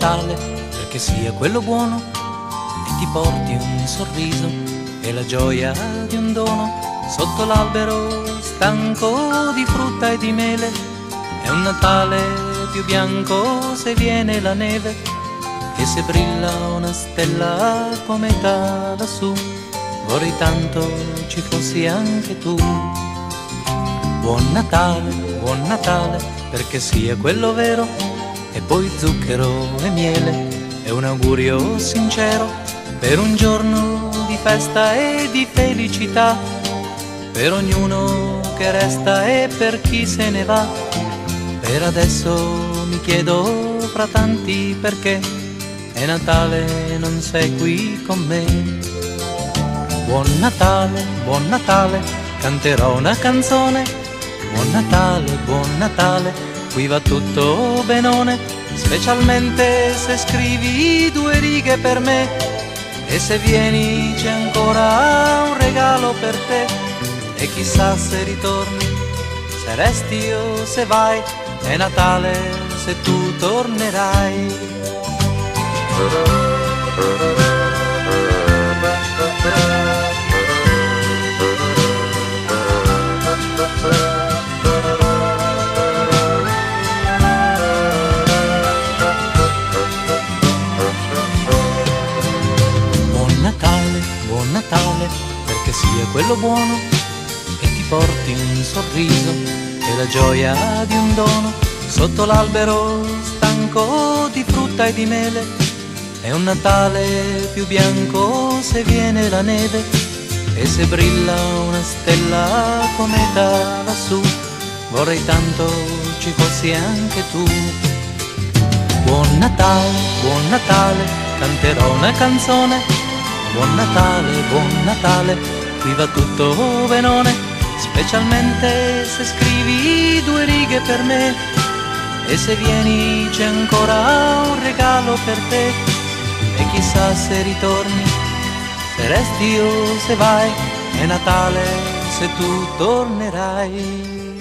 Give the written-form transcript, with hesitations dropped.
Natale perché sia quello buono e ti porti un sorriso e la gioia di un dono sotto l'albero stanco di frutta e di mele. È un Natale più bianco se viene la neve e se brilla una stella come da lassù. Vorrei tanto ci fossi anche tu. Buon Natale, perché sia quello vero, e poi zucchero e miele, è un augurio sincero per un giorno di festa e di felicità, per ognuno che resta e per chi se ne va. Per adesso mi chiedo fra tanti perché è Natale e non sei qui con me. Buon Natale, canterò una canzone. Buon Natale, qui va tutto benone, specialmente se scrivi 2 righe per me. E se vieni c'è ancora un regalo per te, e chissà se ritorni, se resti o se vai, è Natale se tu tornerai. Buon Natale, perché sia quello buono e ti porti un sorriso e la gioia di un dono sotto l'albero stanco di frutta e di mele. È un Natale più bianco se viene la neve e se brilla una stella come da lassù. Vorrei tanto ci fossi anche tu. Buon Natale, canterò una canzone. Buon Natale, qui va tutto benone, specialmente se scrivi 2 righe per me. E se vieni c'è ancora un regalo per te, e chissà se ritorni, se resti o se vai, è Natale se tu tornerai.